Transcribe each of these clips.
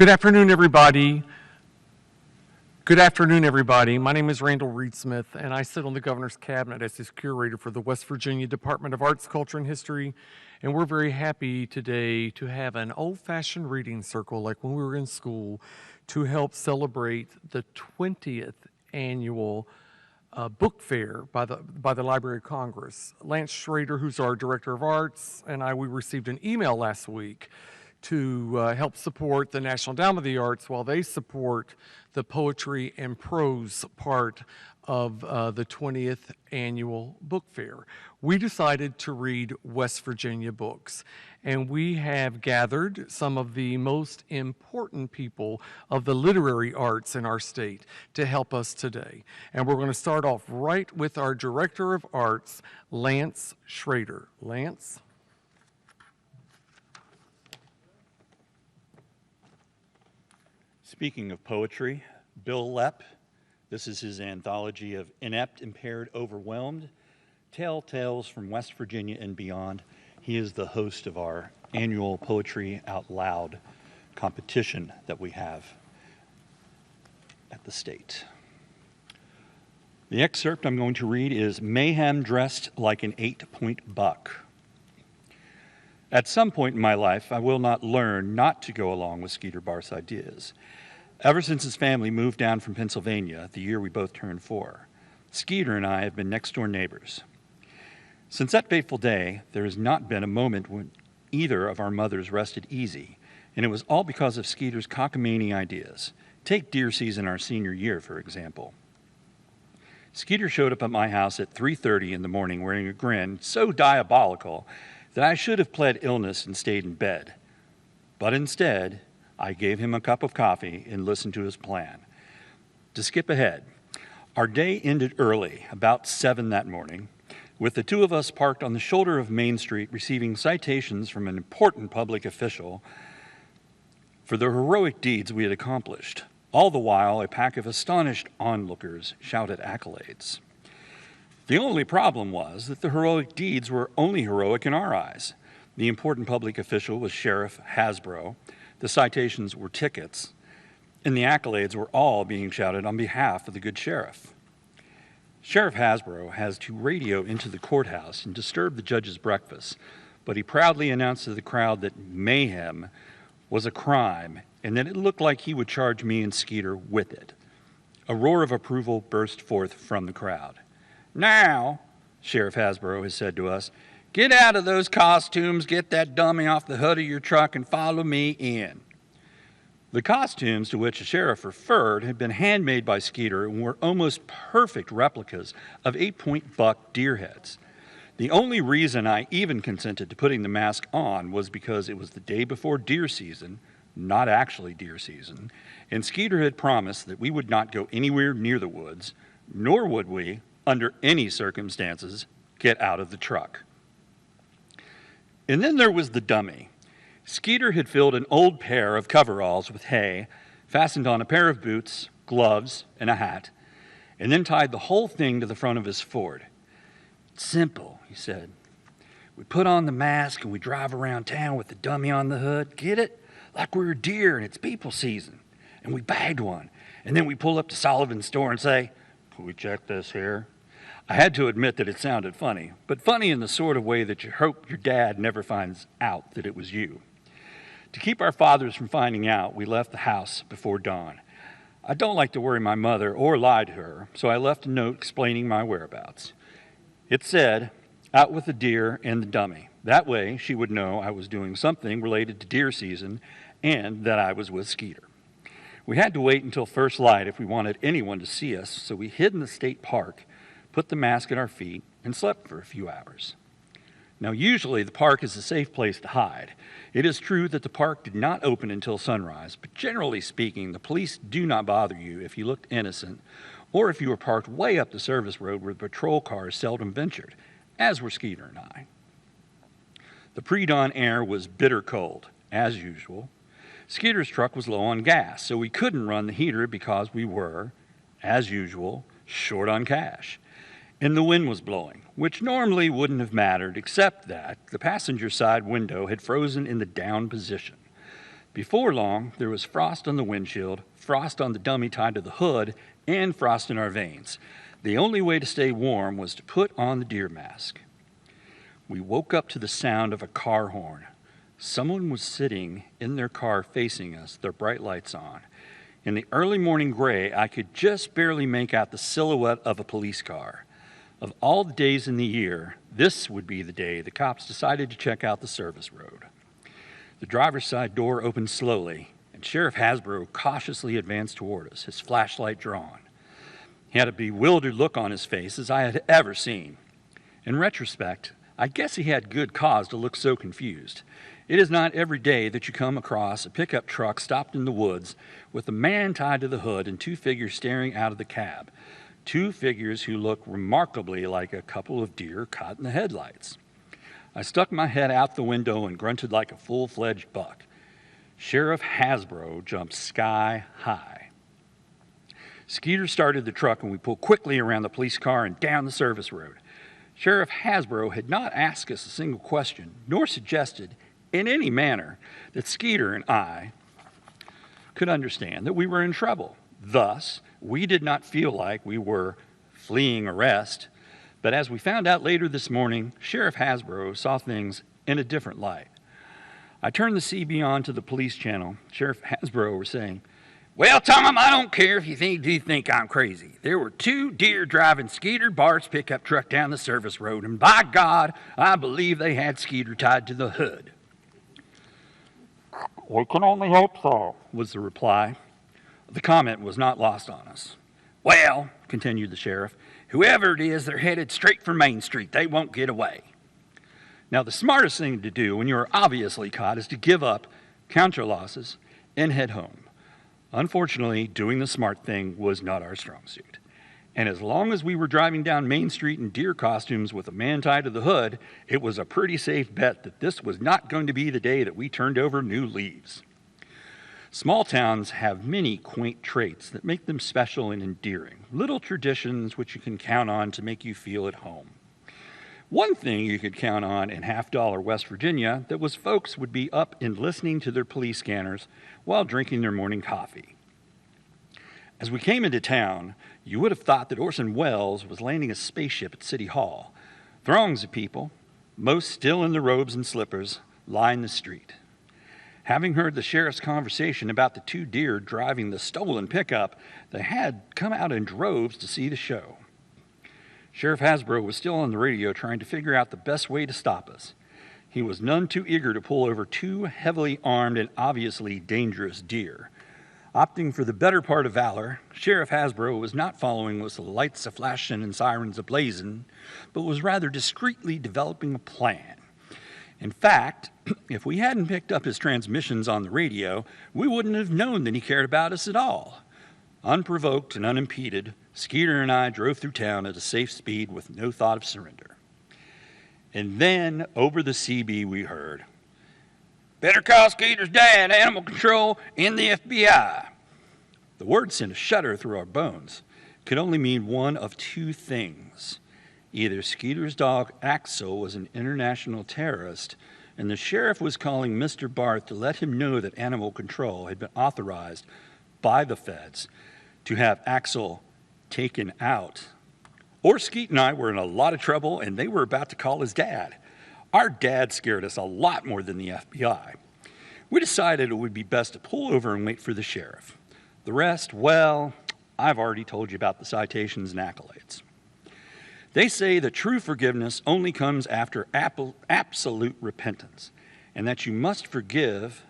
Good afternoon, everybody. Good afternoon, everybody. My name is Reid-Smith, and I sit on the Governor's Cabinet as his curator for the West Virginia Department of Arts, Culture, and History. And we're very happy today to have an old-fashioned reading circle like when we were in school to help celebrate the 20th annual book fair by the Library of Congress. Lance Schrader, who's our Director of Arts, and we received an email last week to help support the National Endowment of the Arts while they support the poetry and prose part of the 20th annual book fair. We decided to read West Virginia books, and we have gathered some of the most important people of the literary arts in our state to help us today. And we're going to start off right with our Director of Arts, Lance Schrader. Lance? Speaking of poetry, Bill Lepp, this is his anthology of Inept, Impaired, Overwhelmed, Tales from West Virginia and Beyond. He is the host of our annual Poetry Out Loud competition that we have at the state. The excerpt I'm going to read is Mayhem Dressed Like an 8-Point Buck. At some point in my life, I will not learn not to go along with Skeeter Barth's ideas. Ever since his family moved down from Pennsylvania, the year we both turned 4, Skeeter and I have been next-door neighbors. Since that fateful day, there has not been a moment when either of our mothers rested easy, and it was all because of Skeeter's cockamamie ideas. Take deer season our senior year, for example. Skeeter showed up at my house at 3:30 in the morning wearing a grin so diabolical that I should have pled illness and stayed in bed. But instead, I gave him a cup of coffee and listened to his plan. To skip ahead, our day ended early, about 7 that morning, with the two of us parked on the shoulder of Main Street receiving citations from an important public official for the heroic deeds we had accomplished. All the while, a pack of astonished onlookers shouted accolades. The only problem was that the heroic deeds were only heroic in our eyes. The important public official was Sheriff Hasbro. The citations were tickets, and the accolades were all being shouted on behalf of the good sheriff. Sheriff Hasbro has to radio into the courthouse and disturb the judge's breakfast, but he proudly announced to the crowd that mayhem was a crime and that it looked like he would charge me and Skeeter with it. A roar of approval burst forth from the crowd. "Now," Sheriff Hasbro has said to us, "get out of those costumes, get that dummy off the hood of your truck, and follow me in." The costumes to which the sheriff referred had been handmade by Skeeter and were almost perfect replicas of 8-point buck deer heads. The only reason I even consented to putting the mask on was because it was the day before deer season, not actually deer season, and Skeeter had promised that we would not go anywhere near the woods, nor would we, under any circumstances, get out of the truck. And then there was the dummy. Skeeter had filled an old pair of coveralls with hay, fastened on a pair of boots, gloves, and a hat, and then tied the whole thing to the front of his Ford. "It's simple," he said. "We put on the mask and we drive around town with the dummy on the hood. Get it? Like we're a deer and it's people season. And we bagged one. And then we pull up to Sullivan's store and say, 'Can we check this here?'" I had to admit that it sounded funny, but funny in the sort of way that you hope your dad never finds out that it was you. To keep our fathers from finding out, we left the house before dawn. I don't like to worry my mother or lie to her, so I left a note explaining my whereabouts. It said, "Out with the deer and the dummy." That way, she would know I was doing something related to deer season and that I was with Skeeter. We had to wait until first light if we wanted anyone to see us, so we hid in the state park, put the mask at our feet, and slept for a few hours. Now, usually the park is a safe place to hide. It is true that the park did not open until sunrise, but generally speaking, the police do not bother you if you looked innocent, or if you were parked way up the service road where the patrol cars seldom ventured, as were Skeeter and I. The pre-dawn air was bitter cold, as usual. Skeeter's truck was low on gas, so we couldn't run the heater because we were, as usual, short on cash. And the wind was blowing, which normally wouldn't have mattered, except that the passenger side window had frozen in the down position. Before long, there was frost on the windshield, frost on the dummy tied to the hood, and frost in our veins. The only way to stay warm was to put on the deer mask. We woke up to the sound of a car horn. Someone was sitting in their car facing us, their bright lights on. In the early morning gray, I could just barely make out the silhouette of a police car. Of all the days in the year, this would be the day the cops decided to check out the service road. The driver's side door opened slowly, and Sheriff Hasbro cautiously advanced toward us, his flashlight drawn. He had a bewildered look on his face as I had ever seen. In retrospect, I guess he had good cause to look so confused. It is not every day that you come across a pickup truck stopped in the woods with a man tied to the hood and two figures staring out of the cab. Two figures who look remarkably like a couple of deer caught in the headlights. I stuck my head out the window and grunted like a full-fledged buck. Sheriff Hasbro jumped sky high. Skeeter started the truck and we pulled quickly around the police car and down the service road. Sheriff Hasbro had not asked us a single question, nor suggested in any manner that Skeeter and I could understand that we were in trouble. Thus, we did not feel like we were fleeing arrest, but as we found out later this morning, Sheriff Hasbro saw things in a different light. I turned the CB on to the police channel. Sheriff Hasbro was saying, "Well, Tom, I don't care if you think I'm crazy. There were two deer driving Skeeter Bart's pickup truck down the service road, and by God, I believe they had Skeeter tied to the hood." "We can only hope so," was the reply. The comment was not lost on us. "Well," continued the sheriff, "whoever it is, they're headed straight for Main Street. They won't get away." Now, the smartest thing to do when you are obviously caught is to give up, count your losses, and head home. Unfortunately, doing the smart thing was not our strong suit. And as long as we were driving down Main Street in deer costumes with a man tied to the hood, it was a pretty safe bet that this was not going to be the day that we turned over new leaves. Small towns have many quaint traits that make them special and endearing, little traditions which you can count on to make you feel at home. One thing you could count on in half-dollar West Virginia that was folks would be up and listening to their police scanners while drinking their morning coffee. As we came into town, you would have thought that Orson Welles was landing a spaceship at City Hall. Throngs of people, most still in their robes and slippers, line the street. Having heard the sheriff's conversation about the two deer driving the stolen pickup, they had come out in droves to see the show. Sheriff Hasbro was still on the radio trying to figure out the best way to stop us. He was none too eager to pull over two heavily armed and obviously dangerous deer. Opting for the better part of valor, Sheriff Hasbro was not following with the lights a-flashing and sirens a-blazing, but was rather discreetly developing a plan. In fact, if we hadn't picked up his transmissions on the radio, we wouldn't have known that he cared about us at all. Unprovoked and unimpeded, Skeeter and I drove through town at a safe speed with no thought of surrender. And then, over the CB, we heard, "Better call Skeeter's dad, Animal Control, and the FBI." The word sent a shudder through our bones. It could only mean one of two things. Either Skeeter's dog, Axel, was an international terrorist, and the sheriff was calling Mr. Barth to let him know that Animal Control had been authorized by the feds to have Axel taken out. Or Skeet and I were in a lot of trouble, and they were about to call his dad. Our dad scared us a lot more than the FBI. We decided it would be best to pull over and wait for the sheriff. The rest, well, I've already told you about the citations and accolades. They say that true forgiveness only comes after absolute repentance, and that you must forgive,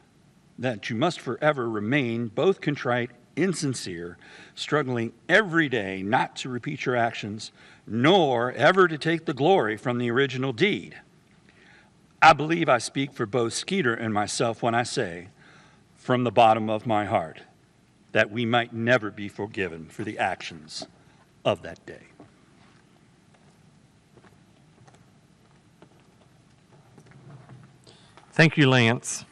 that you must forever remain both contrite and sincere, struggling every day not to repeat your actions, nor ever to take the glory from the original deed. I believe I speak for both Skeeter and myself when I say, from the bottom of my heart, that we might never be forgiven for the actions of that day. Thank you, Lance.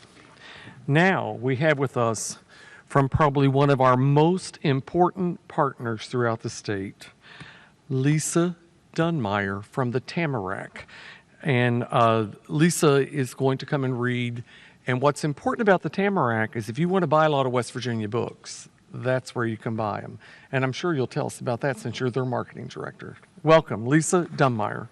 Now we have with us from probably one of our most important partners throughout the state, Lisa Dunmeyer from the Tamarack. And Lisa is going to come and read And what's important about the Tamarack is if you want to buy a lot of West Virginia books, that's where you can buy them. And I'm sure you'll tell us about that since you're their marketing director. Welcome, Lisa Dummeyer.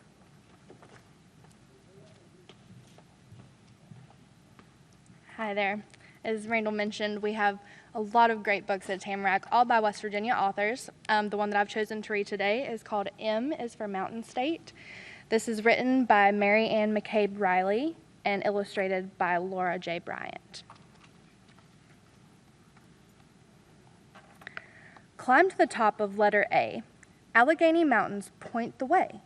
Hi there. As Randall mentioned, we have a lot of great books at Tamarack, all by West Virginia authors. The one that I've chosen to read today is called M is for Mountain State. This is written by Mary Ann McCabe Riley and illustrated by Laura J. Bryant. Climb to the top of letter A. Allegheny Mountains point the way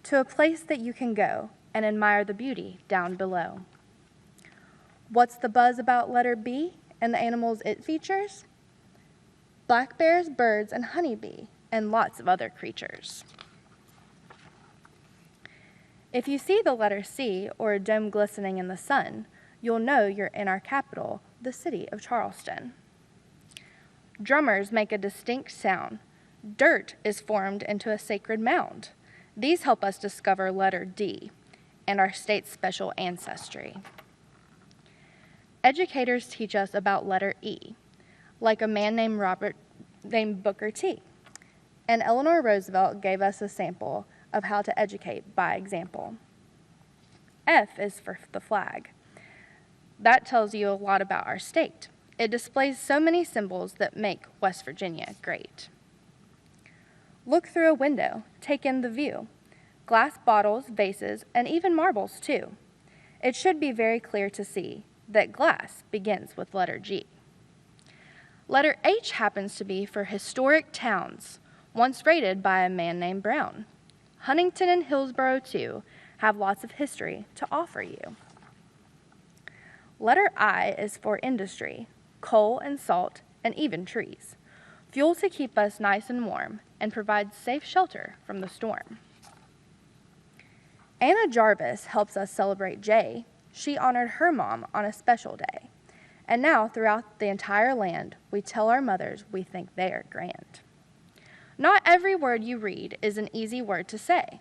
to a place that you can go and admire the beauty down below. What's the buzz about letter B and the animals it features? Black bears, birds, and honeybee, and lots of other creatures. If you see the letter C or a dome glistening in the sun, you'll know you're in our capital, the city of Charleston. Drummers make a distinct sound. Dirt is formed into a sacred mound. These help us discover letter D and our state's special ancestry. Educators teach us about letter E, like a man named Booker T. And Eleanor Roosevelt gave us a sample of how to educate by example. F is for the flag. That tells you a lot about our state. It displays so many symbols that make West Virginia great. Look through a window, take in the view. Glass bottles, vases, and even marbles too. It should be very clear to see that glass begins with letter G. Letter H happens to be for historic towns, once raided by a man named Brown. Huntington and Hillsborough, too, have lots of history to offer you. Letter I is for industry, coal and salt, and even trees. Fuel to keep us nice and warm and provide safe shelter from the storm. Anna Jarvis helps us celebrate J. She honored her mom on a special day. And now, throughout the entire land, we tell our mothers we think they are grand. Not every word you read is an easy word to say.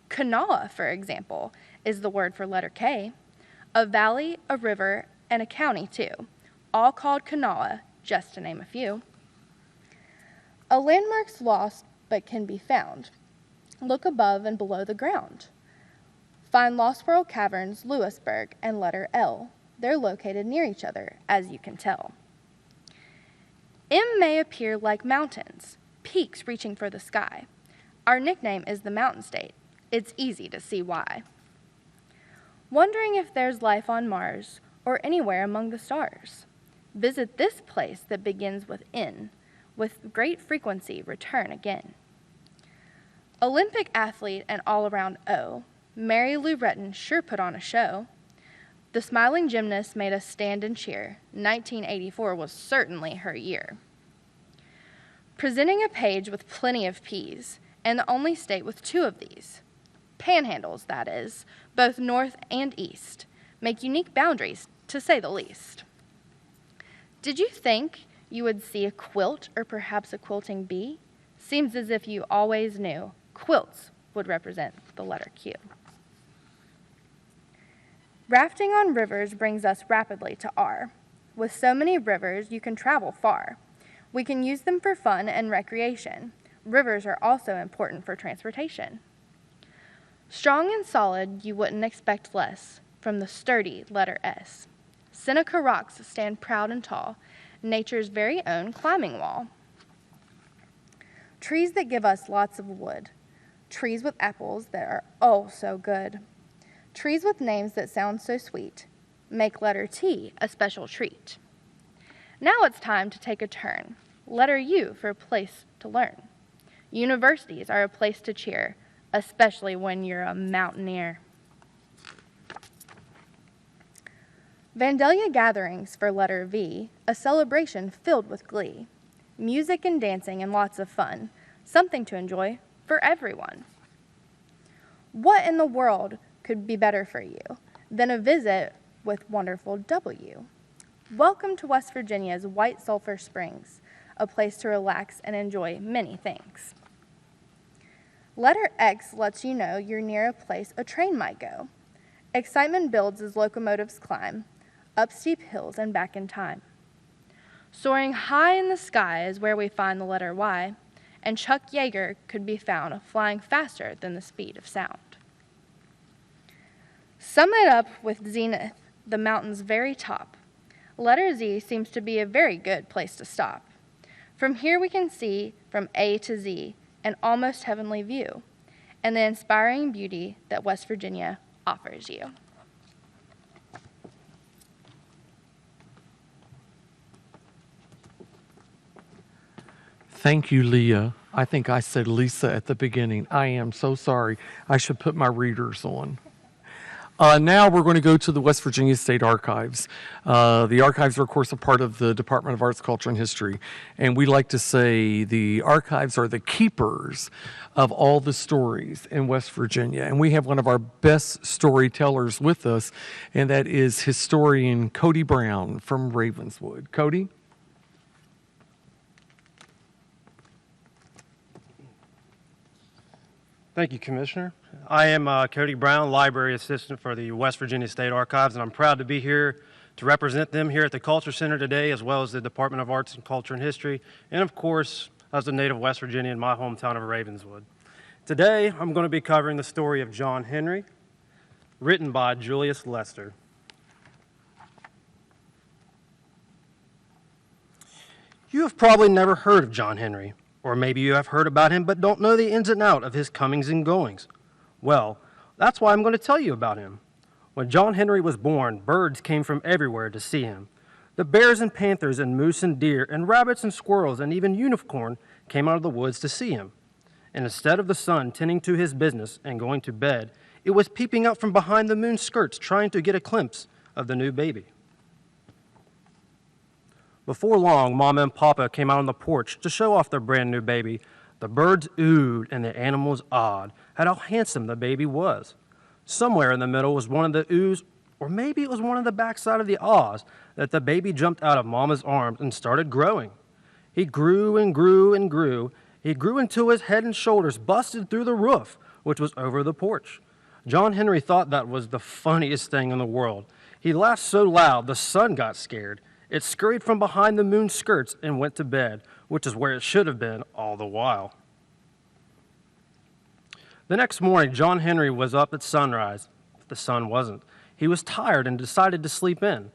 Kanawha, for example, is the word for letter K. A valley, a river, and a county, too, all called Kanawha, just to name a few. A landmark's lost but can be found. Look above and below the ground. Find Lost World Caverns, Lewisburg, and letter L. They're located near each other, as you can tell. M may appear like mountains, peaks reaching for the sky. Our nickname is the Mountain State. It's easy to see why. Wondering if there's life on Mars or anywhere among the stars? Visit this place that begins with N. With great frequency, return again. Olympic athlete and all-around O, Mary Lou Retton sure put on a show. The smiling gymnast made us stand and cheer. 1984 was certainly her year. Presenting a page with plenty of P's, and the only state with 2 of these. Panhandles, that is, both north and east, make unique boundaries, to say the least. Did you think you would see a quilt or perhaps a quilting bee? Seems as if you always knew quilts would represent the letter Q. Rafting on rivers brings us rapidly to R. With so many rivers, you can travel far. We can use them for fun and recreation. Rivers are also important for transportation. Strong and solid, you wouldn't expect less from the sturdy letter S. Seneca rocks stand proud and tall, nature's very own climbing wall. Trees that give us lots of wood. Trees with apples that are oh so good. Trees with names that sound so sweet make letter T a special treat. Now it's time to take a turn. Letter U for a place to learn. Universities are a place to cheer, especially when you're a mountaineer. Vandalia gatherings for letter V, a celebration filled with glee. Music and dancing and lots of fun, something to enjoy for everyone. What in the world could be better for you than a visit with wonderful W? Welcome to West Virginia's White Sulphur Springs, a place to relax and enjoy many things. Letter X lets you know you're near a place a train might go. Excitement builds as locomotives climb. up steep hills and back in time. Soaring high in the sky is where we find the letter Y, and Chuck Yeager could be found flying faster than the speed of sound. Sum it up with zenith, the mountain's very top. Letter Z seems to be a very good place to stop. From here we can see from A to Z an almost heavenly view, and the inspiring beauty that West Virginia offers you. Thank you, Leah. I think I said Lisa at the beginning. I am so sorry. I should put my readers on. Now we're going to go to the West Virginia State Archives. The archives are, of course, a part of the Department of Arts, Culture, and History. And we like to say the archives are the keepers of all the stories in West Virginia. And we have one of our best storytellers with us, and that is historian Cody Brown from Ravenswood. Cody? Thank you, Commissioner. I am Cody Brown, Library Assistant for the West Virginia State Archives, and I'm proud to be here to represent them here at the Culture Center today, as well as the Department of Arts and Culture and History, and of course, as a native West Virginian in my hometown of Ravenswood. Today, I'm going to be covering the story of John Henry, written by Julius Lester. You have probably never heard of John Henry. Or maybe you have heard about him but don't know the ins and outs of his comings and goings. Well, that's why I'm going to tell you about him. When John Henry was born, birds came from everywhere to see him. The bears and panthers and moose and deer and rabbits and squirrels and even unicorn came out of the woods to see him. And instead of the sun tending to his business and going to bed, it was peeping out from behind the moon's skirts trying to get a glimpse of the new baby. Before long, Mama and Papa came out on the porch to show off their brand new baby. The birds oohed and the animals awed at how handsome the baby was. Somewhere in the middle was one of the oohs, or maybe it was one of the backside of the ahs, that the baby jumped out of Mama's arms and started growing. He grew and grew and grew. He grew until his head and shoulders busted through the roof, which was over the porch. John Henry thought that was the funniest thing in the world. He laughed so loud the sun got scared. It scurried from behind the moon's skirts and went to bed, which is where it should have been all the while. The next morning, John Henry was up at sunrise. But the sun wasn't. He was tired and decided to sleep in.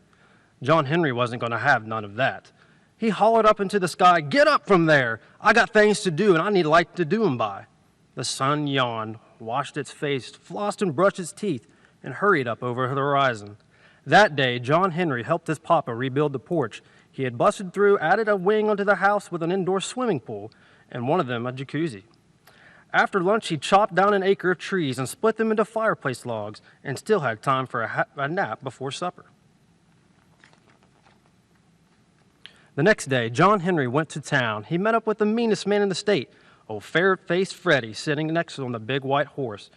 John Henry wasn't going to have none of that. He hollered up into the sky, "Get up from there! I got things to do and I need light to do them by." The sun yawned, washed its face, flossed and brushed its teeth, and hurried up over the horizon. That day, John Henry helped his papa rebuild the porch. He had busted through, added a wing onto the house with an indoor swimming pool, and one of them a jacuzzi. After lunch, he chopped down an acre of trees and split them into fireplace logs, and still had time for a nap before supper. The next day, John Henry went to town. He met up with the meanest man in the state, old ferret-faced Freddie, sitting next to him on the big white horse.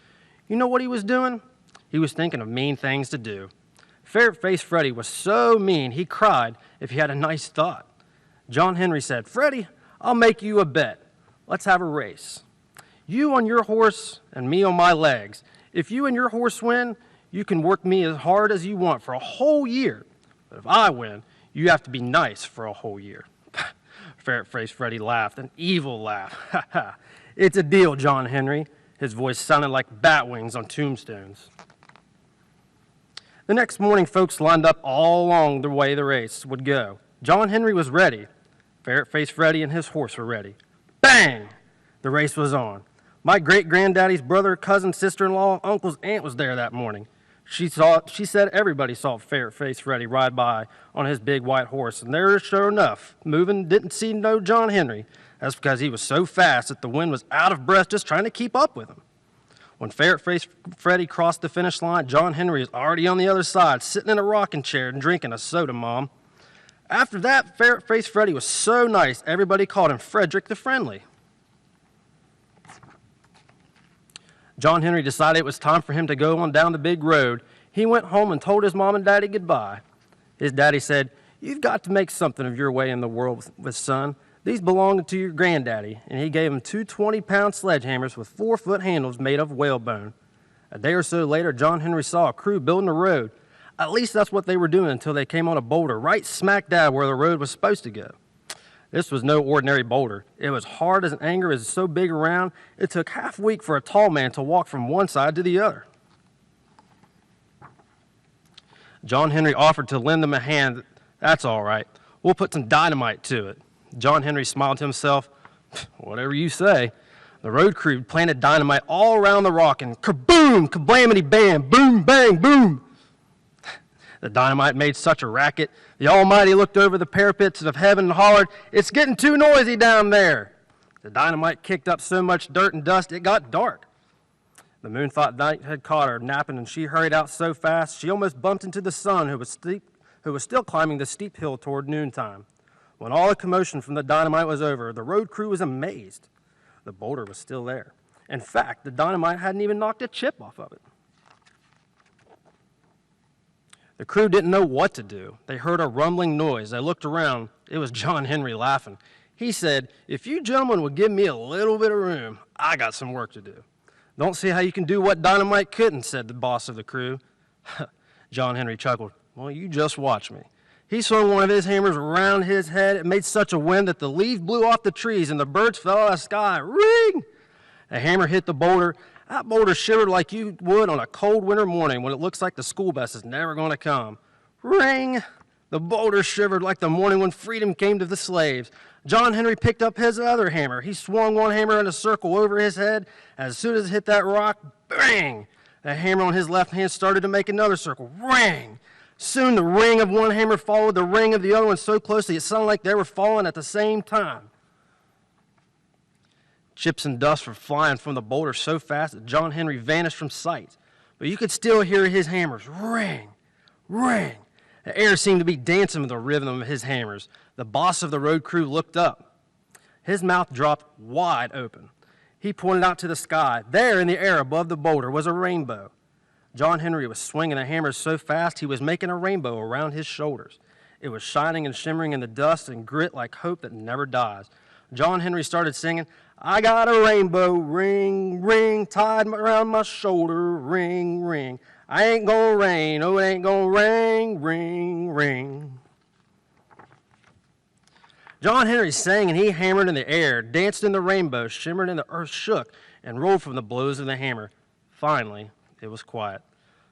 You know what he was doing? He was thinking of mean things to do. Ferret-faced Freddie was so mean he cried if he had a nice thought. John Henry said, "Freddie, I'll make you a bet. Let's have a race. You on your horse and me on my legs. If you and your horse win, you can work me as hard as you want for a whole year. But if I win, you have to be nice for a whole year." Ferret-faced Freddie laughed, an evil laugh. "Ha ha, it's a deal, John Henry." His voice sounded like bat wings on tombstones. The next morning, folks lined up all along the way the race would go. John Henry was ready. Ferret-faced Freddie and his horse were ready. Bang! The race was on. My great-granddaddy's brother, cousin, sister-in-law, uncle's aunt was there that morning. She said everybody saw Ferret-faced Freddie ride by on his big white horse, and there, sure enough, moving didn't see no John Henry. That's because he was so fast that the wind was out of breath just trying to keep up with him. When Ferret-faced Freddie crossed the finish line, John Henry was already on the other side, sitting in a rocking chair and drinking a soda, Mom. After that, Ferret-faced Freddie was so nice, everybody called him Frederick the Friendly. John Henry decided it was time for him to go on down the big road. He went home and told his mom and daddy goodbye. His daddy said, "You've got to make something of your way in the world with son. These belonged to your granddaddy," and he gave him two 20-pound sledgehammers with 4-foot handles made of whalebone. A day or so later, John Henry saw a crew building a road. At least that's what they were doing until they came on a boulder right smack dab where the road was supposed to go. This was no ordinary boulder. It was hard as an anchor, is so big around, it took half a week for a tall man to walk from one side to the other. John Henry offered to lend them a hand. That's all right. We'll put some dynamite to it. John Henry smiled to himself. Whatever you say. The road crew planted dynamite all around the rock, and kaboom, kablamity bam, boom, bang, boom. The dynamite made such a racket, the Almighty looked over the parapets of heaven and hollered, "It's getting too noisy down there." The dynamite kicked up so much dirt and dust, it got dark. The moon thought night had caught her napping, and she hurried out so fast she almost bumped into the sun, who was still climbing the steep hill toward noontime. When all the commotion from the dynamite was over, the road crew was amazed. The boulder was still there. In fact, the dynamite hadn't even knocked a chip off of it. The crew didn't know what to do. They heard a rumbling noise. They looked around. It was John Henry laughing. He said, "If you gentlemen would give me a little bit of room, I got some work to do." "Don't see how you can do what dynamite couldn't," said the boss of the crew. John Henry chuckled. "Well, you just watch me." He swung one of his hammers around his head. It made such a wind that the leaves blew off the trees and the birds fell out of the sky. Ring! The hammer hit the boulder. That boulder shivered like you would on a cold winter morning when it looks like the school bus is never going to come. Ring! The boulder shivered like the morning when freedom came to the slaves. John Henry picked up his other hammer. He swung one hammer in a circle over his head. As soon as it hit that rock, bang! The hammer on his left hand started to make another circle. Ring! Soon the ring of one hammer followed the ring of the other one so closely it sounded like they were falling at the same time. Chips and dust were flying from the boulder so fast that John Henry vanished from sight. But you could still hear his hammers ring, ring. The air seemed to be dancing with the rhythm of his hammers. The boss of the road crew looked up. His mouth dropped wide open. He pointed out to the sky. There in the air above the boulder was a rainbow. John Henry was swinging the hammers so fast he was making a rainbow around his shoulders. It was shining and shimmering in the dust and grit like hope that never dies. John Henry started singing, "I got a rainbow, ring, ring, tied around my shoulder, ring, ring. I ain't gonna rain, oh, it ain't gonna rain, ring, ring." John Henry sang and he hammered in the air, danced in the rainbow, shimmered and the earth shook and rolled from the blows of the hammer. Finally, it was quiet.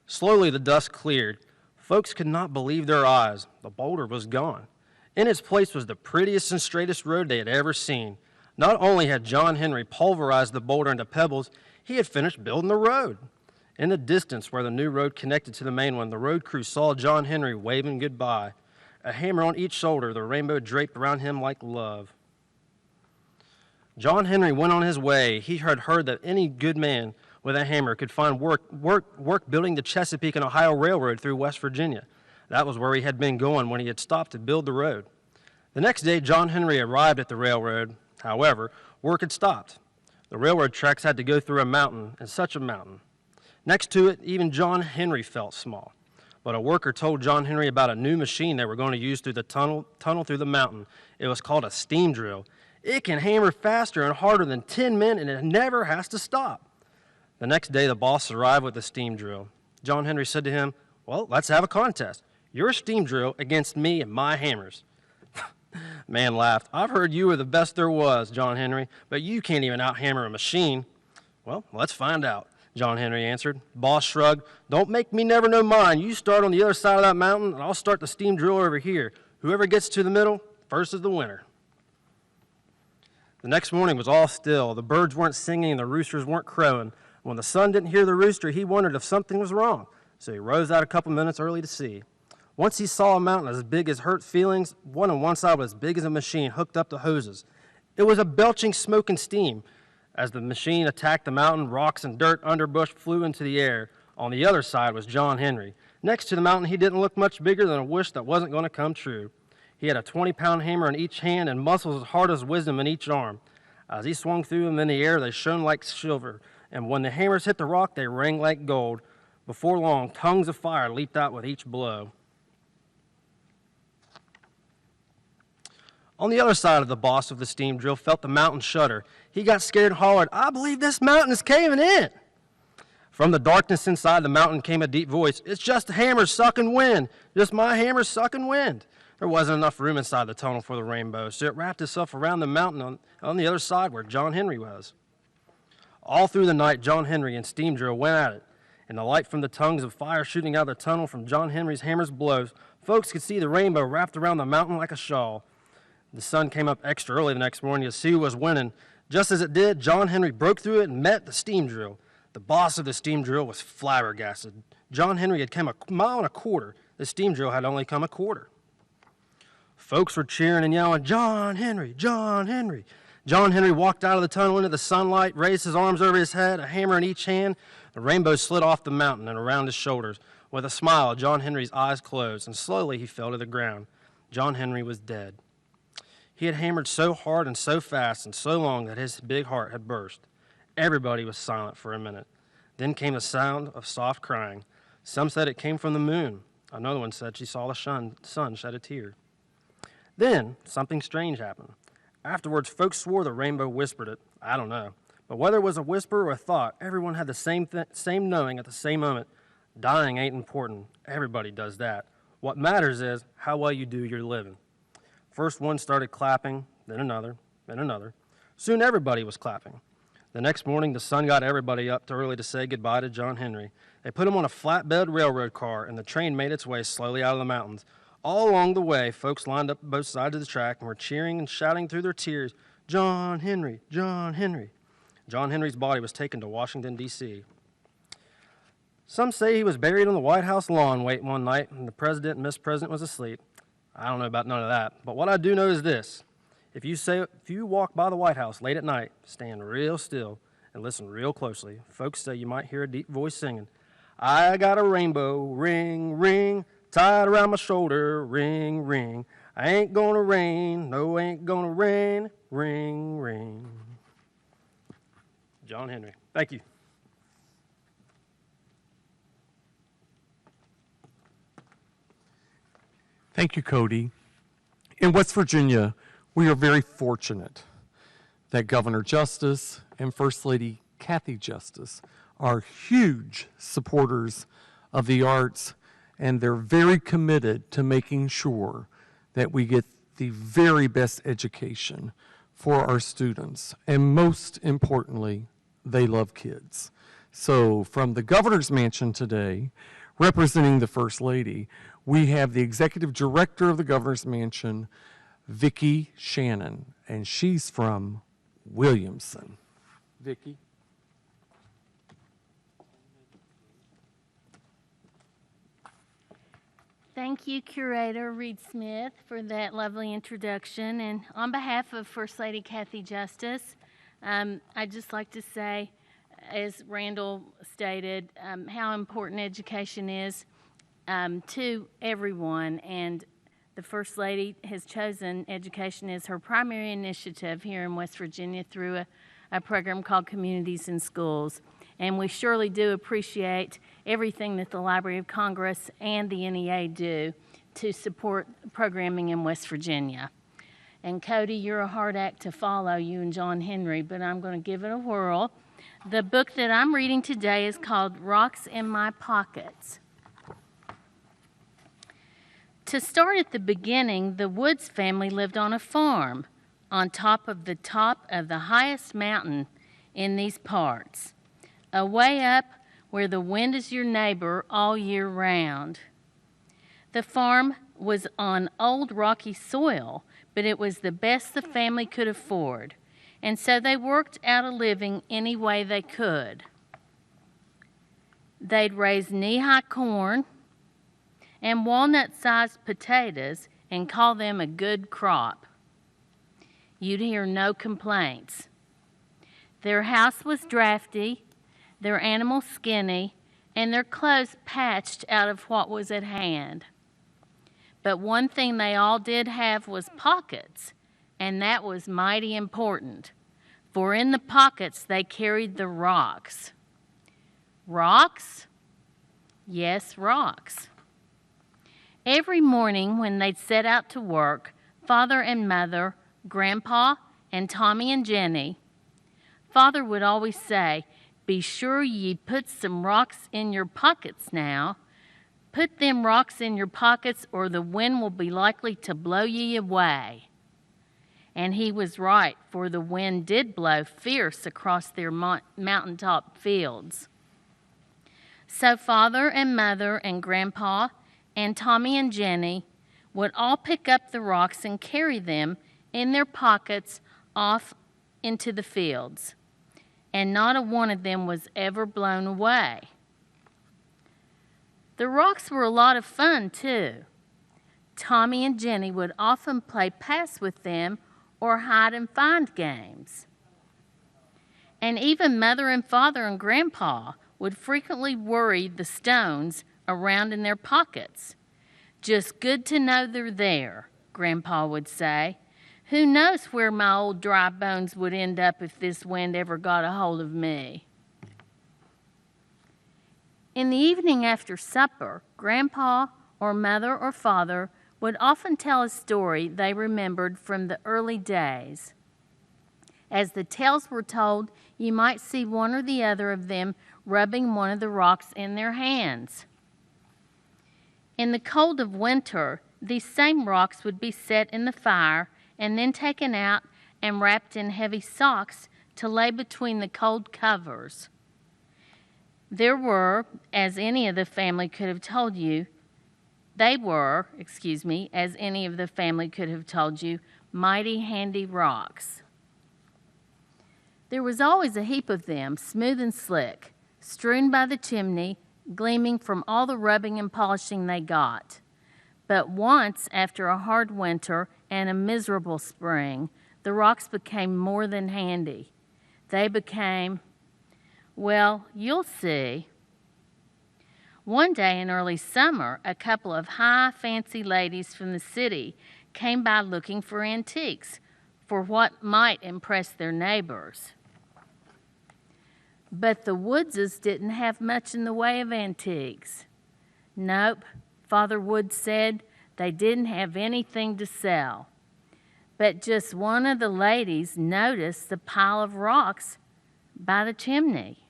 Slowly the dust cleared. Folks could not believe their eyes. The boulder was gone. In its place was the prettiest and straightest road they had ever seen. Not only had John Henry pulverized the boulder into pebbles, he had finished building the road. In the distance where the new road connected to the main one, the road crew saw John Henry waving goodbye. A hammer on each shoulder, the rainbow draped around him like love. John Henry went on his way. He had heard that any good man with a hammer could find work building the Chesapeake and Ohio Railroad through West Virginia. That was where he had been going when he had stopped to build the road. The next day, John Henry arrived at the railroad. However, work had stopped. The railroad tracks had to go through a mountain, and such a mountain. Next to it, even John Henry felt small. But a worker told John Henry about a new machine they were going to use through the tunnel through the mountain. It was called a steam drill. It can hammer faster and harder than 10 men, and it never has to stop. The next day, the boss arrived with the steam drill. John Henry said to him, "Well, let's have a contest. Your steam drill against me and my hammers." Man laughed. "I've heard you were the best there was, John Henry, but you can't even out-hammer a machine." "Well, let's find out," John Henry answered. Boss shrugged. "Don't make me never know mine. You start on the other side of that mountain, and I'll start the steam drill over here. Whoever gets to the middle, first is the winner." The next morning was all still. The birds weren't singing and the roosters weren't crowing. When the son didn't hear the rooster, he wondered if something was wrong, so he rose out a couple minutes early to see. Once he saw a mountain as big as hurt feelings. One on one side was as big as a machine hooked up to hoses. It was a belching smoke and steam. As the machine attacked the mountain, rocks and dirt underbrush flew into the air. On the other side was John Henry. Next to the mountain, he didn't look much bigger than a wish that wasn't going to come true. He had a 20-pound hammer in each hand and muscles as hard as wisdom in each arm. As he swung through them in the air, they shone like silver, and when the hammers hit the rock, they rang like gold. Before long, tongues of fire leaped out with each blow. On the other side of the boss of the steam drill felt the mountain shudder. He got scared and hollered, "I believe this mountain is caving in." From the darkness inside the mountain came a deep voice. It's just hammers sucking wind. Just my hammers sucking wind. There wasn't enough room inside the tunnel for the rainbow, so it wrapped itself around the mountain on the other side where John Henry was. All through the night, John Henry and Steam Drill went at it. In the light from the tongues of fire shooting out of the tunnel from John Henry's hammer's blows, folks could see the rainbow wrapped around the mountain like a shawl. The sun came up extra early the next morning to see who was winning. Just as it did, John Henry broke through it and met the steam drill. The boss of the steam drill was flabbergasted. John Henry had come a mile and a quarter. The steam drill had only come a quarter. Folks were cheering and yelling, "John Henry! John Henry!" John Henry walked out of the tunnel into the sunlight, raised his arms over his head, a hammer in each hand. The rainbow slid off the mountain and around his shoulders. With a smile, John Henry's eyes closed, and slowly he fell to the ground. John Henry was dead. He had hammered so hard and so fast and so long that his big heart had burst. Everybody was silent for a minute. Then came the sound of soft crying. Some said it came from the moon. Another one said she saw the sun shed a tear. Then something strange happened. Afterwards, folks swore the rainbow whispered it. I don't know. But whether it was a whisper or a thought, everyone had the same knowing at the same moment. Dying ain't important. Everybody does that. What matters is how well you do your living. First one started clapping, then another, then another. Soon everybody was clapping. The next morning, the sun got everybody up too early to say goodbye to John Henry. They put him on a flatbed railroad car, and the train made its way slowly out of the mountains. All along the way, folks lined up both sides of the track and were cheering and shouting through their tears, "John Henry! John Henry!" John Henry's body was taken to Washington, D.C. Some say he was buried on the White House lawn one night, and the president and Miss President was asleep. I don't know about none of that, but what I do know is this. If you walk by the White House late at night, stand real still and listen real closely. Folks say you might hear a deep voice singing, "I got a rainbow, ring, ring, tied around my shoulder, ring, ring. I ain't gonna rain, no, ain't gonna rain, ring, ring." John Henry. Thank you. Thank you, Cody. In West Virginia, we are very fortunate that Governor Justice and First Lady Kathy Justice are huge supporters of the arts, and they're very committed to making sure that we get the very best education for our students. And most importantly, they love kids. So from the Governor's Mansion today, representing the First Lady, we have the Executive Director of the Governor's Mansion, Vicki Shannon, and she's from Williamson. Vicki. Thank you, Curator Reid-Smith, for that lovely introduction. And on behalf of First Lady Kathy Justice, I'd just like to say, as Randall stated, how important education is to everyone. And the First Lady has chosen education as her primary initiative here in West Virginia through a program called Communities in Schools. And we surely do appreciate everything that the Library of Congress and the NEA do to support programming in West Virginia. And Cody, you're a hard act to follow, you and John Henry, but I'm going to give it a whirl. The book that I'm reading today is called Rocks in My Pockets. To start at the beginning, the Woods family lived on a farm on top of the highest mountain in these parts, away up where the wind is your neighbor all year round. The farm was on old rocky soil, but it was the best the family could afford, and so they worked out a living any way they could. They'd raise knee-high corn and walnut-sized potatoes and call them a good crop. You'd hear no complaints. Their house was drafty, their animals skinny, and their clothes patched out of what was at hand. But one thing they all did have was pockets, and that was mighty important, for in the pockets they carried the rocks. Rocks? Yes, rocks. Every morning when they'd set out to work, Father and Mother, Grandpa, and Tommy and Jenny, Father would always say, Be sure ye put some rocks in your pockets now. Put them rocks in your pockets, or the wind will be likely to blow ye away." And he was right, for the wind did blow fierce across their mountaintop fields. So Father and Mother and Grandpa and Tommy and Jenny would all pick up the rocks and carry them in their pockets off into the fields, and not a one of them was ever blown away. The rocks were a lot of fun, too. Tommy and Jenny would often play pass with them or hide and find games. And even Mother and Father and Grandpa would frequently worry the stones around in their pockets. "Just good to know they're there," Grandpa would say. "Who knows where my old dry bones would end up if this wind ever got a hold of me?" In the evening after supper, Grandpa or Mother or Father would often tell a story they remembered from the early days. As the tales were told, you might see one or the other of them rubbing one of the rocks in their hands. In the cold of winter, these same rocks would be set in the fire and then taken out and wrapped in heavy socks to lay between the cold covers. There were, as any of the family could have told you, as any of the family could have told you, mighty handy rocks. There was always a heap of them, smooth and slick, strewn by the chimney, gleaming from all the rubbing and polishing they got. But once, after a hard winter and a miserable spring, the rocks became more than handy. They became, well, you'll see. One day in early summer, a couple of high, fancy ladies from the city came by looking for antiques, for what might impress their neighbors. But the Woodses didn't have much in the way of antiques. Nope, Father Wood said they didn't have anything to sell. But just one of the ladies noticed the pile of rocks by the chimney.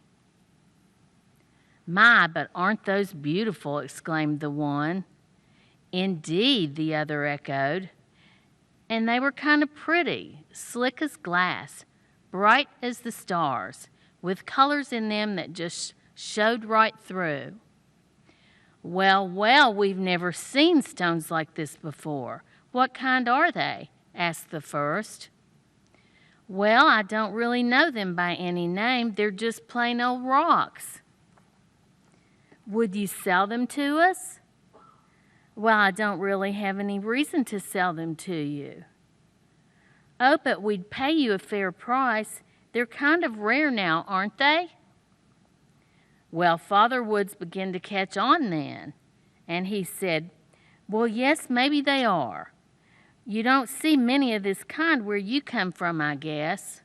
"My, but aren't those beautiful?" exclaimed the one. "Indeed," the other echoed. And they were kind of pretty, slick as glass, bright as the stars, with colors in them that just showed right through. Well, we've never seen stones like this before. What kind are they?" asked the first. "Well, I don't really know them by any name. They're just plain old rocks." "Would you sell them to us?" "Well, I don't really have any reason to sell them to you." "Oh, but we'd pay you a fair price. They're kind of rare now, aren't they?" Well, Father Woods began to catch on then, and he said, "Well, yes, maybe they are. You don't see many of this kind where you come from, I guess."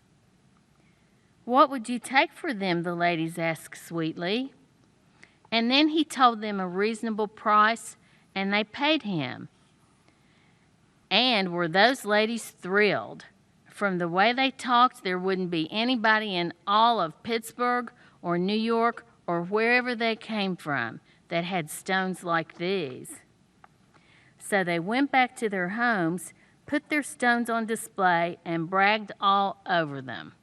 "What would you take for them?" the ladies asked sweetly. And then he told them a reasonable price, and they paid him. And were those ladies thrilled. From the way they talked, there wouldn't be anybody in all of Pittsburgh or New York or wherever they came from that had stones like these. So they went back to their homes, put their stones on display, and bragged all over them.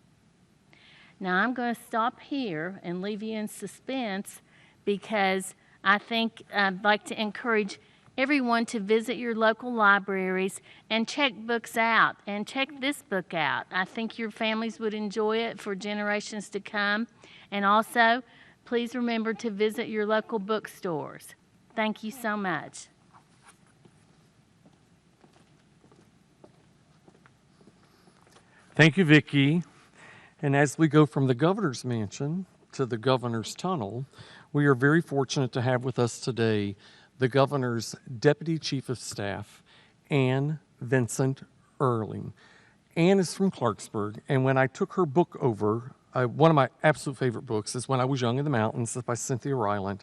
Now I'm going to stop here and leave you in suspense, because I think I'd like to encourage everyone to visit your local libraries and check books out, and check this book out. I think your families would enjoy it for generations to come. And also, please remember to visit your local bookstores. Thank you so much. Thank you, Vicki. And as we go from the governor's mansion to the governor's tunnel, we are very fortunate to have with us today the governor's Deputy Chief of Staff, Ann Vincent Erling. Ann is from Clarksburg, and when I took her book over, one of my absolute favorite books is When I Was Young in the Mountains by Cynthia Rylant,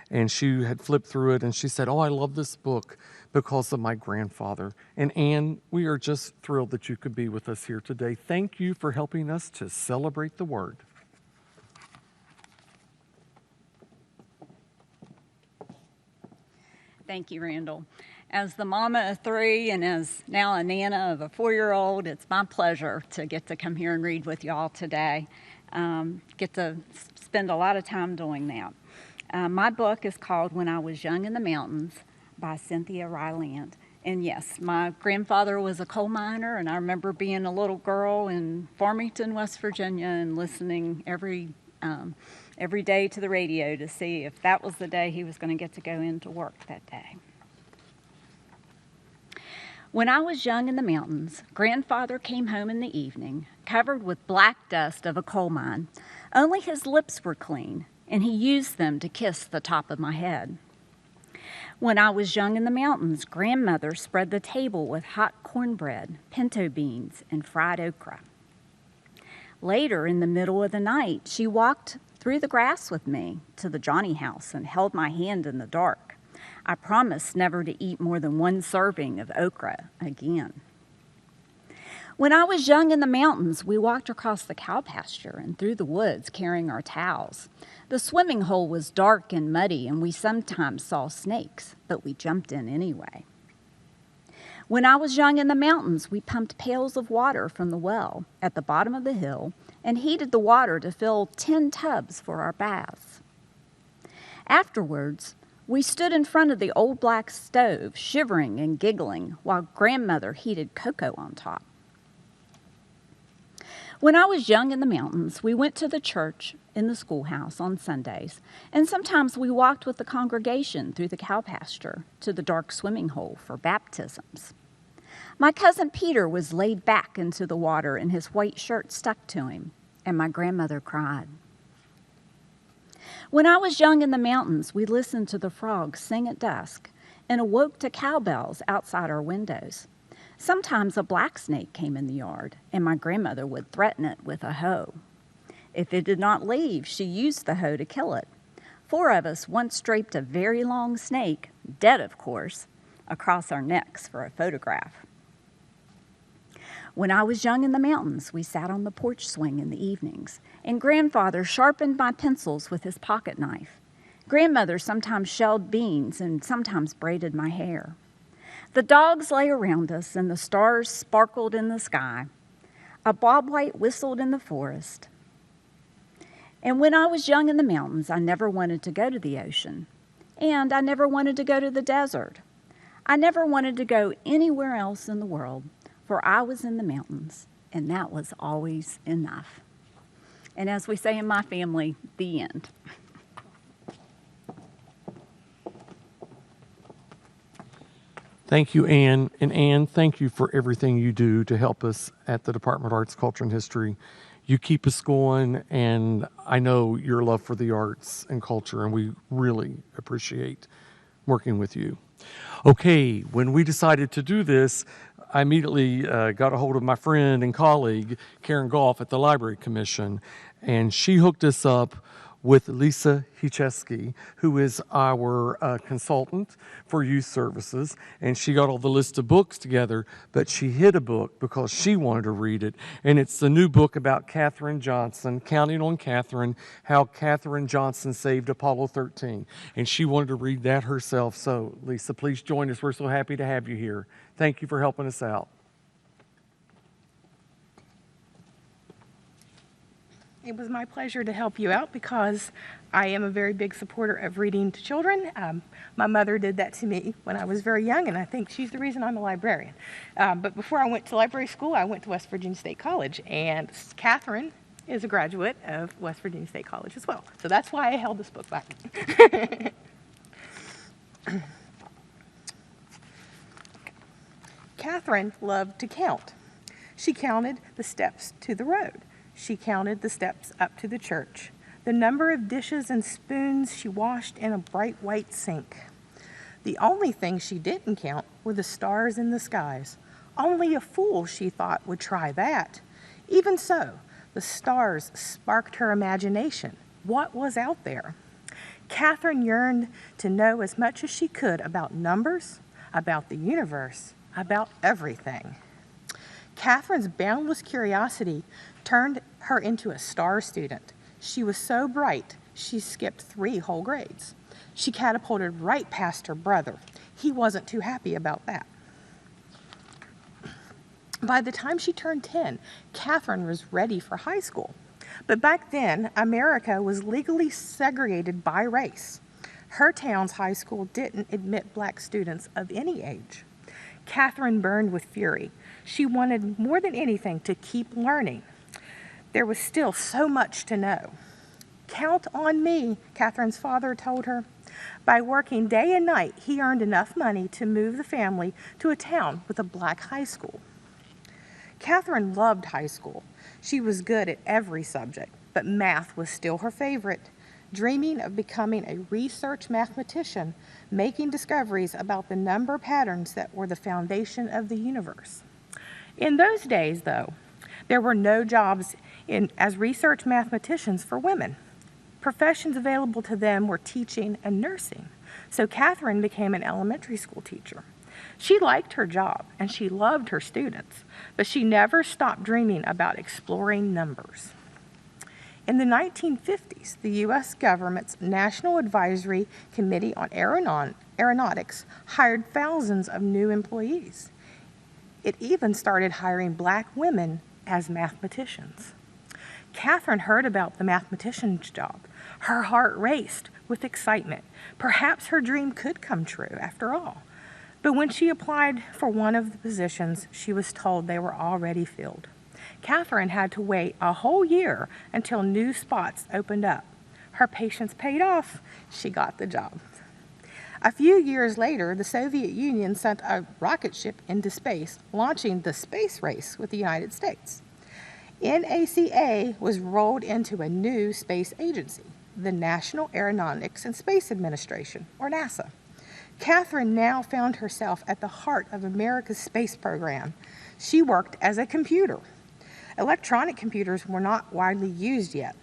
and she had flipped through it, and she said, "Oh, I love this book because of my grandfather." And Ann, we are just thrilled that you could be with us here today. Thank you for helping us to celebrate the Word. Thank you, Randall. As the mama of 3 and as now a nana of a 4-year-old, it's my pleasure to get to come here and read with y'all today. Get to spend a lot of time doing that. My book is called When I Was Young in the Mountains by Cynthia Rylant. And yes, my grandfather was a coal miner, and I remember being a little girl in Farmington, West Virginia, and listening every day to the radio to see if that was the day he was going to get to go into work that day. When I was young in the mountains, Grandfather came home in the evening, covered with black dust of a coal mine. Only his lips were clean, and he used them to kiss the top of my head. When I was young in the mountains, Grandmother spread the table with hot cornbread, pinto beans, and fried okra. Later, in the middle of the night, she walked through the grass with me to the Johnny house and held my hand in the dark. I promised never to eat more than 1 serving of okra again. When I was young in the mountains, we walked across the cow pasture and through the woods carrying our towels. The swimming hole was dark and muddy, and we sometimes saw snakes, but we jumped in anyway. When I was young in the mountains, we pumped pails of water from the well at the bottom of the hill and heated the water to fill 10 tubs for our baths. Afterwards, we stood in front of the old black stove, shivering and giggling, while Grandmother heated cocoa on top. When I was young in the mountains, we went to the church in the schoolhouse on Sundays, and sometimes we walked with the congregation through the cow pasture to the dark swimming hole for baptisms. My cousin Peter was laid back into the water and his white shirt stuck to him, and my grandmother cried. When I was young in the mountains, we listened to the frogs sing at dusk and awoke to cowbells outside our windows. Sometimes a black snake came in the yard, and my grandmother would threaten it with a hoe. If it did not leave, she used the hoe to kill it. 4 of us once draped a very long snake, dead of course, across our necks for a photograph. When I was young in the mountains, we sat on the porch swing in the evenings, and Grandfather sharpened my pencils with his pocket knife. Grandmother sometimes shelled beans and sometimes braided my hair. The dogs lay around us, and the stars sparkled in the sky. A bobwhite whistled in the forest. And when I was young in the mountains, I never wanted to go to the ocean, and I never wanted to go to the desert. I never wanted to go anywhere else in the world, for I was in the mountains, and that was always enough. And as we say in my family, the end. Thank you, Anne. And Anne, thank you for everything you do to help us at the Department of Arts, Culture, and History. You keep us going, and I know your love for the arts and culture, and we really appreciate working with you. Okay, when we decided to do this, I immediately got a hold of my friend and colleague, Karen Goff, at the Library Commission, and she hooked us up with Lisa Hicheski, who is our consultant for youth services, and she got all the list of books together, but she hid a book because she wanted to read it, and it's the new book about Katherine Johnson, Counting on Katherine, How Katherine Johnson Saved Apollo 13, and she wanted to read that herself. So, Lisa, please join us. We're so happy to have you here. Thank you for helping us out. It was my pleasure to help you out because I am a very big supporter of reading to children. My mother did that to me when I was very young, and I think she's the reason I'm a librarian. But before I went to library school, I went to West Virginia State College, and Katherine is a graduate of West Virginia State College as well. So that's why I held this book back. Katherine loved to count. She counted the steps to the road. She counted the steps up to the church, the number of dishes and spoons she washed in a bright white sink. The only thing she didn't count were the stars in the skies. Only a fool, she thought, would try that. Even so, the stars sparked her imagination. What was out there? Katherine yearned to know as much as she could about numbers, about the universe, about everything. Katherine's boundless curiosity turned her into a star student. She was so bright, she skipped 3 whole grades. She catapulted right past her brother. He wasn't too happy about that. By the time she turned 10, Catherine was ready for high school. But back then, America was legally segregated by race. Her town's high school didn't admit black students of any age. Catherine burned with fury. She wanted more than anything to keep learning. There was still so much to know. "Count on me," Catherine's father told her. By working day and night, he earned enough money to move the family to a town with a black high school. Catherine loved high school. She was good at every subject, but math was still her favorite. Dreaming of becoming a research mathematician, making discoveries about the number patterns that were the foundation of the universe. In those days, though, there were no jobs as research mathematicians for women. Professions available to them were teaching and nursing, so Catherine became an elementary school teacher. She liked her job and she loved her students, but she never stopped dreaming about exploring numbers. In the 1950s, the U.S. government's National Advisory Committee on Aeronautics hired thousands of new employees. It even started hiring black women as mathematicians. Catherine heard about the mathematician's job. Her heart raced with excitement. Perhaps her dream could come true after all. But when she applied for one of the positions, she was told they were already filled. Catherine had to wait a whole year until new spots opened up. Her patience paid off. She got the job. A few years later, the Soviet Union sent a rocket ship into space, launching the space race with the United States. NACA was rolled into a new space agency, the National Aeronautics and Space Administration, or NASA. Catherine now found herself at the heart of America's space program. She worked as a computer. Electronic computers were not widely used yet,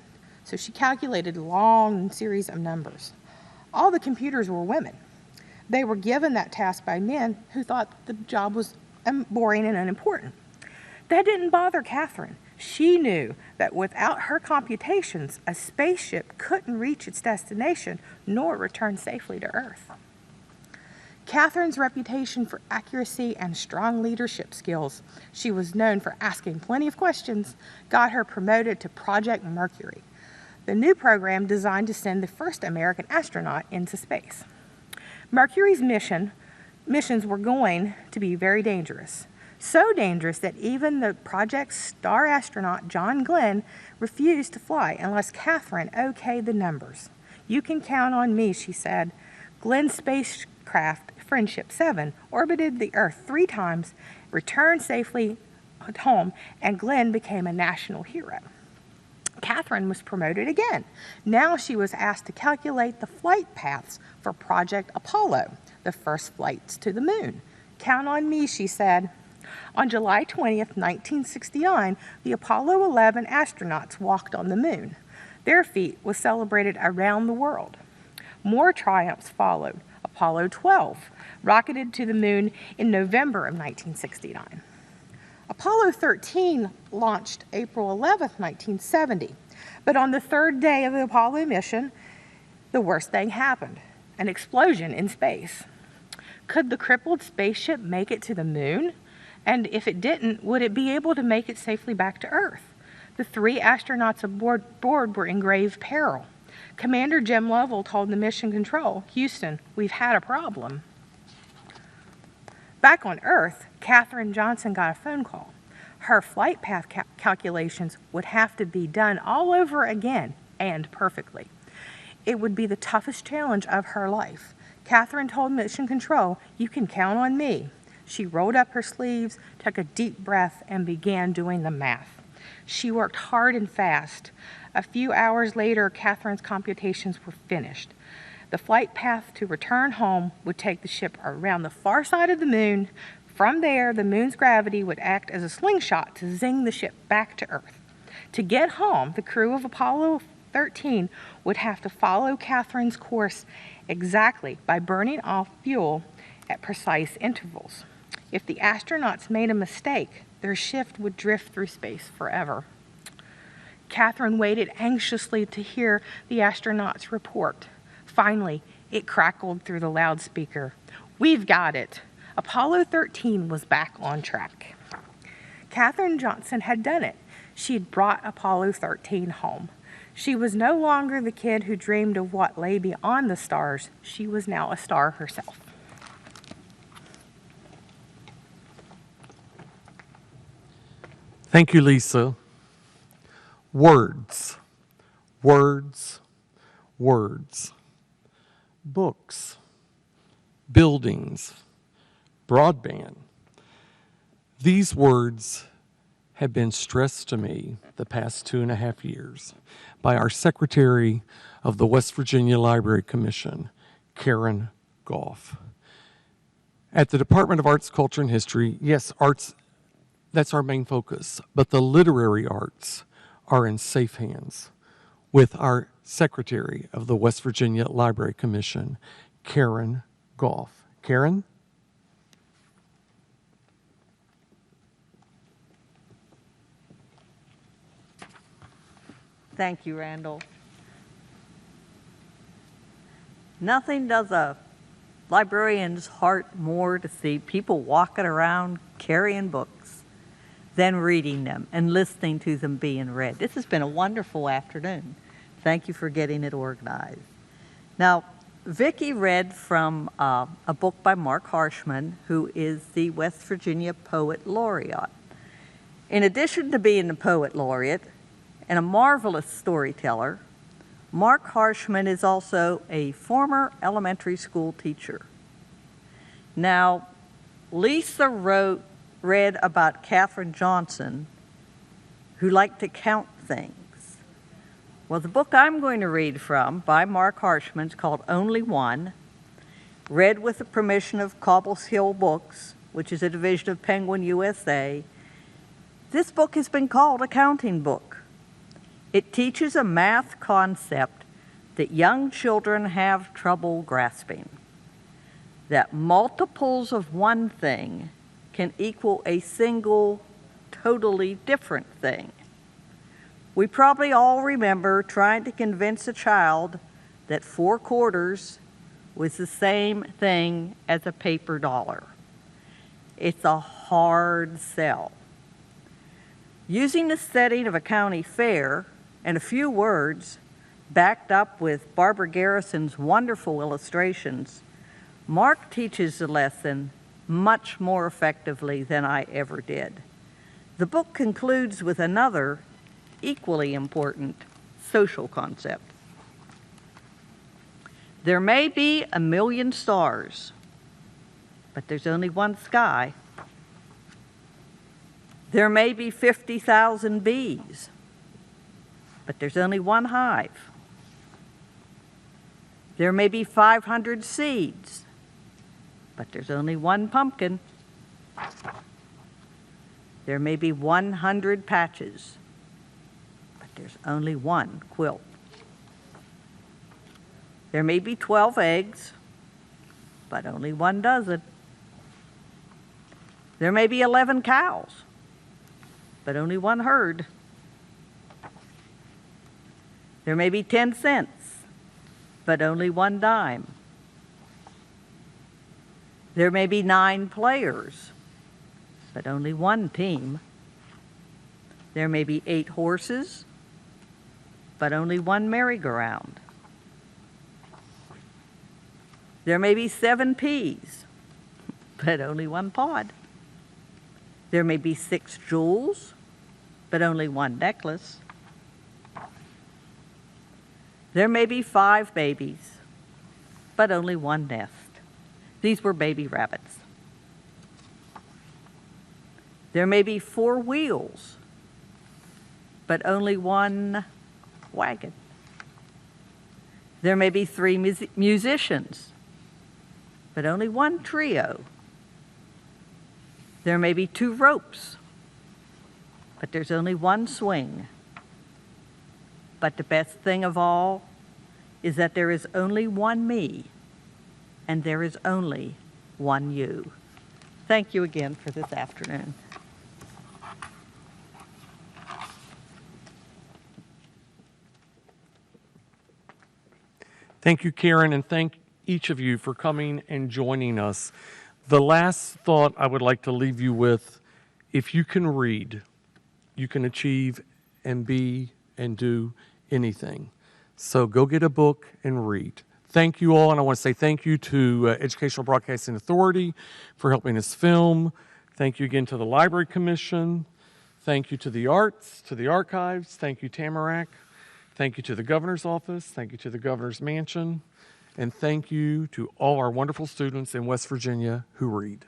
so she calculated a long series of numbers. All the computers were women. They were given that task by men who thought the job was boring and unimportant. That didn't bother Catherine. She knew that without her computations, a spaceship couldn't reach its destination nor return safely to Earth. Catherine's reputation for accuracy and strong leadership skills, she was known for asking plenty of questions, got her promoted to Project Mercury, the new program designed to send the first American astronaut into space. Mercury's missions were going to be very dangerous. So dangerous that even the project's star astronaut, John Glenn, refused to fly unless Catherine okayed the numbers. "You can count on me," she said. Glenn's spacecraft, Friendship 7, orbited the Earth 3 times, returned safely home, and Glenn became a national hero. Catherine was promoted again. Now she was asked to calculate the flight paths for Project Apollo, the first flights to the moon. "Count on me," she said. On July 20th, 1969, the Apollo 11 astronauts walked on the moon. Their feat was celebrated around the world. More triumphs followed. Apollo 12 rocketed to the moon in November of 1969. Apollo 13 launched April 11th, 1970. But on the 3rd day of the Apollo mission, the worst thing happened: an explosion in space. Could the crippled spaceship make it to the moon? And if it didn't, would it be able to make it safely back to Earth? The 3 astronauts aboard were in grave peril. Commander Jim Lovell told the mission control, "Houston, we've had a problem." Back on Earth, Catherine Johnson got a phone call. Her flight path calculations would have to be done all over again, and perfectly. It would be the toughest challenge of her life. Catherine told Mission Control, "You can count on me." She rolled up her sleeves, took a deep breath, and began doing the math. She worked hard and fast. A few hours later, Catherine's computations were finished. The flight path to return home would take the ship around the far side of the moon. From there, the moon's gravity would act as a slingshot to zing the ship back to Earth. To get home, the crew of Apollo 13 would have to follow Catherine's course exactly by burning off fuel at precise intervals. If the astronauts made a mistake, their ship would drift through space forever. Catherine waited anxiously to hear the astronauts report. Finally, it crackled through the loudspeaker. We've got it. Apollo 13 was back on track. Katherine Johnson had done it. She had brought Apollo 13 home. She was no longer the kid who dreamed of what lay beyond the stars. She was now a star herself. Thank you, Lisa. Words, words, words. Books, buildings, broadband. These words have been stressed to me the past 2.5 years by our Secretary of the West Virginia Library Commission, Karen Goff. At the Department of Arts, Culture, and History, yes, arts, that's our main focus, but the literary arts are in safe hands with our Secretary of the West Virginia Library Commission, Karen Goff. Karen? Thank you, Randall. Nothing does a librarian's heart more to see people walking around carrying books than reading them and listening to them being read. This has been a wonderful afternoon. Thank you for getting it organized. Now, Vicki read from a book by Marc Harshman, who is the West Virginia Poet Laureate. In addition to being the Poet Laureate and a marvelous storyteller, Marc Harshman is also a former elementary school teacher. Now, Lisa read about Katherine Johnson, who liked to count things. Well, the book I'm going to read from by Marc Harshman is called Only One, read with the permission of Cobbles Hill Books, which is a division of Penguin USA. This book has been called a counting book. It teaches a math concept that young children have trouble grasping, that multiples of one thing can equal a single, totally different thing. We probably all remember trying to convince a child that 4 quarters was the same thing as a paper dollar. It's a hard sell. Using the setting of a county fair and a few words, backed up with Barbara Garrison's wonderful illustrations, Marc teaches the lesson much more effectively than I ever did. The book concludes with another equally important social concept. There may be 1,000,000 stars, but there's only one sky. There may be 50,000 bees, but there's only one hive. There may be 500 seeds, but there's only one pumpkin. There may be 100 patches, but there's only one quilt. There may be 12 eggs, but only one dozen. There may be 11 cows, but only one herd. There may be 10 cents, but only one dime. There may be 9 players, but only one team. There may be 8 horses, but only one merry-go-round. There may be 7 peas, but only one pod. There may be 6 jewels, but only one necklace. There may be 5 babies, but only one nest. These were baby rabbits. There may be 4 wheels, but only one wagon. There may be 3 musicians, but only one trio. There may be 2 ropes, but there's only one swing. But the best thing of all is that there is only one me, and there is only one you. Thank you again for this afternoon. Thank you, Karen, and thank each of you for coming and joining us. The last thought I would like to leave you with, if you can read, you can achieve and be and do anything. So go get a book and read. Thank you all, and I want to say thank you to Educational Broadcasting Authority for helping us film. Thank you again to the Library Commission. Thank you to the Arts, to the Archives. Thank you, Tamarack. Thank you to the Governor's Office. Thank you to the Governor's Mansion. And thank you to all our wonderful students in West Virginia who read.